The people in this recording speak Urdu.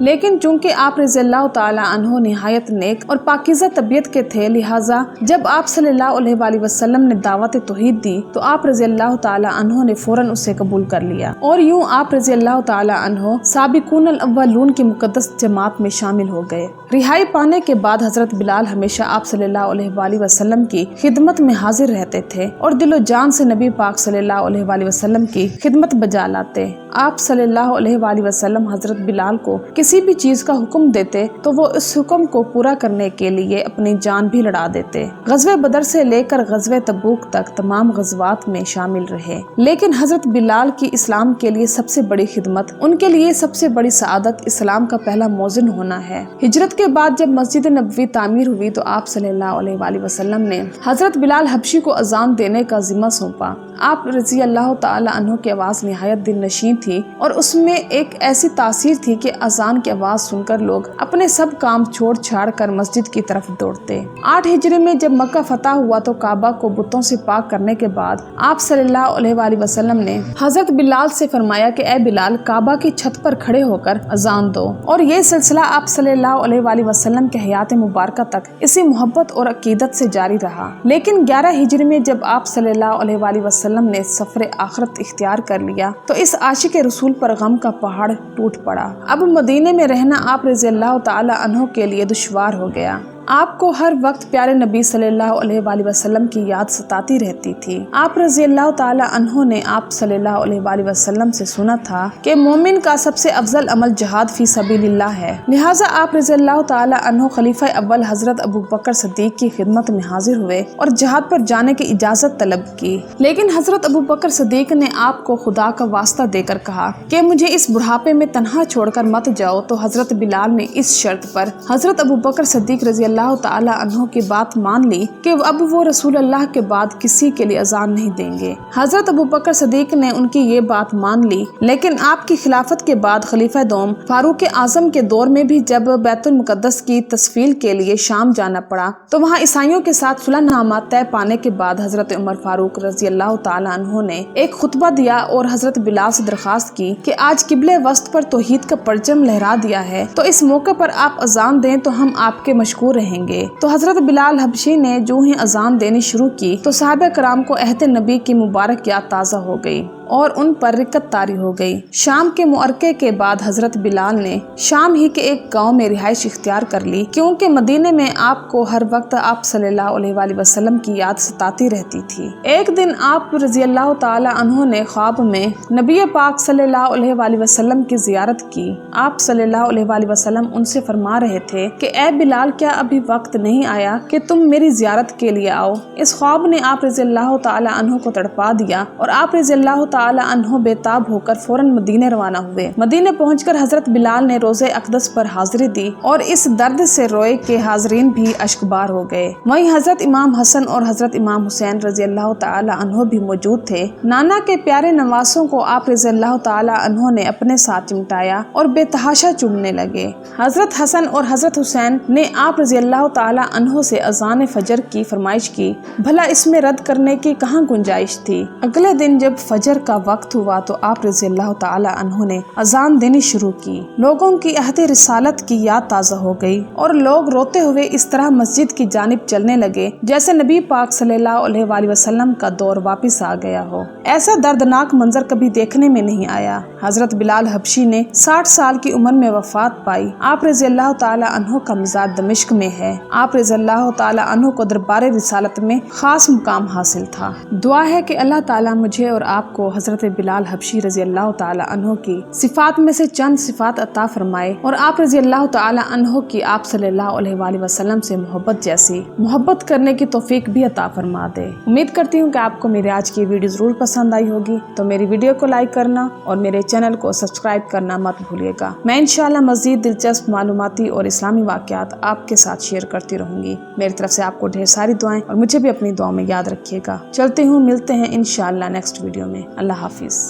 لیکن چونکہ آپ رضی اللہ تعالیٰ عنہ نہایت نیک اور پاکیزہ طبیعت کے تھے، لہٰذا جب آپ صلی اللہ علیہ وآلہ وسلم نے دعوت توحید دی تو آپ رضی اللہ تعالیٰ عنہ نے فوراً اسے قبول کر لیا، اور یوں آپ رضی اللہ تعالیٰ عنہ سابقون الاولون کی مقدس جماعت میں شامل ہو گئے۔ رہائی پانے کے بعد حضرت بلال ہمیشہ آپ صلی اللہ علیہ وآلہ وسلم کی خدمت میں حاضر رہتے تھے اور دل و جان سے نبی پاک صلی اللہ علیہ وآلہ وسلم کی خدمت بجا لاتے۔ آپ صلی اللہ علیہ وآلہ وسلم حضرت بلال کو کسی بھی چیز کا حکم دیتے تو وہ اس حکم کو پورا کرنے کے لیے اپنی جان بھی لڑا دیتے۔ غزوہ بدر سے لے کر غزوہ تبوک تک تمام غزوات میں شامل رہے، لیکن حضرت بلال کی اسلام کے لیے سب سے بڑی خدمت، ان کے لیے سب سے بڑی سعادت اسلام کا پہلا موذن ہونا ہے۔ ہجرت کے بعد جب مسجد نبوی تعمیر ہوئی تو آپ صلی اللہ علیہ وآلہ وسلم نے حضرت بلال حبشی کو اذان دینے کا ذمہ سونپا۔ آپ رضی اللہ تعالیٰ عنہ کی آواز نہایت دل نشین تھی اور اس میں ایک ایسی تاثیر تھی کہ اذان کی آواز سن کر لوگ اپنے سب کام چھوڑ چھاڑ کر مسجد کی طرف دوڑتے۔ 8 ہجری میں جب مکہ فتح ہوا تو کعبہ کو بتوں سے پاک کرنے کے بعد آپ صلی اللہ علیہ وآلہ وسلم نے حضرت بلال سے فرمایا کہ اے بلال، کعبہ کی چھت پر کھڑے ہو کر اذان دو، اور یہ سلسلہ آپ صلی اللہ علیہ وآلہ وسلم کے حیات مبارکہ تک اسی محبت اور عقیدت سے جاری رہا۔ لیکن 11 ہجری میں جب آپ صلی اللہ علیہ وآلہ وسلم نے سفر آخرت اختیار کر لیا تو اس عاشق رسول پر غم کا پہاڑ ٹوٹ پڑا۔ اب مدینے میں رہنا آپ رضی اللہ تعالیٰ عنہ کے لیے دشوار ہو گیا۔ آپ کو ہر وقت پیارے نبی صلی اللہ علیہ وآلہ وسلم کی یاد ستاتی رہتی تھی۔ آپ رضی اللہ تعالیٰ عنہ نے آپ صلی اللہ علیہ وآلہ وسلم سے سنا تھا کہ مومن کا سب سے افضل عمل جہاد فی سبیل اللہ ہے، لہٰذا آپ رضی اللہ تعالیٰ عنہ خلیفہ اول حضرت ابو بکر صدیق کی خدمت میں حاضر ہوئے اور جہاد پر جانے کی اجازت طلب کی۔ لیکن حضرت ابو بکر صدیق نے آپ کو خدا کا واسطہ دے کر کہا کہ مجھے اس بڑھاپے میں تنہا چھوڑ کر مت جاؤ، تو حضرت بلال نے اس شرط پر حضرت ابو بکر صدیق رضی اللہ تعالیٰ عنہ کی بات مان لی کہ اب وہ رسول اللہ کے بعد کسی کے لیے اذان نہیں دیں گے۔ حضرت ابو بکر صدیق نے ان کی یہ بات مان لی، لیکن آپ کی خلافت کے بعد خلیفہ دوم فاروق اعظم کے دور میں بھی جب بیت المقدس کی تسفیل کے لیے شام جانا پڑا تو وہاں عیسائیوں کے ساتھ صلح نامہ طے پانے کے بعد حضرت عمر فاروق رضی اللہ تعالیٰ عنہ نے ایک خطبہ دیا اور حضرت بلال سے درخواست کی کہ آج قبلہ وسط پر توحید کا پرچم لہرا دیا ہے، تو اس موقع پر آپ اذان دیں تو ہم آپ کے مشکور رہیں گے۔ تو حضرت بلال حبشی نے جو ہی اذان دینی شروع کی تو صحابہ کرام کو عہد نبی کی مبارک یاد تازہ ہو گئی اور ان پر رکت طاری ہو گئی۔ شام کے معرکے کے بعد حضرت بلال نے شام ہی کے ایک گاؤں میں رہائش اختیار کر لی، کیونکہ مدینے میں آپ کو ہر وقت آپ صلی اللہ علیہ وآلہ وسلم کی یاد ستاتی رہتی تھی۔ ایک دن آپ رضی اللہ تعالی عنہ نے خواب میں نبی پاک صلی اللہ علیہ وآلہ وسلم کی زیارت کی۔ آپ صلی اللہ علیہ وآلہ وسلم ان سے فرما رہے تھے کہ اے بلال، کیا ابھی وقت نہیں آیا کہ تم میری زیارت کے لیے آؤ؟ اس خواب نے آپ رضی اللہ تعالی عنہ کو تڑپا دیا اور آپ رضی اللہ تعالی عنہ بے تاب ہو کر فوراً مدینے روانہ ہوئے۔ مدینے پہنچ کر حضرت بلال نے روزے اقدس پر حاضری دی اور اس درد سے روئے کہ حاضرین بھی اشکبار ہو گئے۔ وہیں حضرت امام حسن اور حضرت امام حسین رضی اللہ تعالی عنہ بھی موجود تھے۔ نانا کے پیارے نواسوں کو آپ رضی اللہ تعالی عنہ نے اپنے ساتھ چمٹایا اور بے تحاشا چومنے لگے۔ حضرت حسن اور حضرت حسین نے آپ رضی اللہ تعالی عنہ سے اذان فجر کی فرمائش کی، بھلا اس میں رد کرنے کی کہاں گنجائش تھی۔ اگلے دن جب فجر کا وقت ہوا تو آپ رضی اللہ تعالی عنہ نے اذان دینی شروع کی۔ لوگوں کی عہد رسالت کی یاد تازہ ہو گئی اور لوگ روتے ہوئے اس طرح مسجد کی جانب چلنے لگے جیسے نبی پاک صلی اللہ علیہ وآلہ وسلم کا دور واپس آ گیا ہو۔ ایسا دردناک منظر کبھی دیکھنے میں نہیں آیا۔ حضرت بلال حبشی نے 60 سال کی عمر میں وفات پائی۔ آپ رضی اللہ تعالی عنہ کا مزار دمشق میں ہے۔ آپ رضی اللہ تعالی عنہ کو دربار رسالت میں خاص مقام حاصل تھا۔ دعا ہے کہ اللہ تعالیٰ مجھے اور آپ کو حضرت بلال حبشی رضی اللہ تعالی عنہ کی صفات میں سے چند صفات عطا فرمائے اور آپ رضی اللہ تعالی عنہ کی آپ صلی اللہ علیہ وآلہ وسلم سے محبت جیسی محبت کرنے کی توفیق بھی عطا فرما دے۔ امید کرتی ہوں کہ آپ کو میرے آج کی ویڈیو ضرور پسند آئی ہوگی، تو میری ویڈیو کو لائک کرنا اور میرے چینل کو سبسکرائب کرنا مت بھولیے گا۔ میں انشاءاللہ مزید دلچسپ معلوماتی اور اسلامی واقعات آپ کے ساتھ شیئر کرتی رہوں گی۔ میری طرف سے آپ کو ڈھیر ساری دعائیں اور مجھے بھی اپنی دعاؤں میں یاد رکھیے گا۔ چلتے ہوں، ملتے ہیں انشاءاللہ نیکسٹ ویڈیو میں۔ اللہ حافظ۔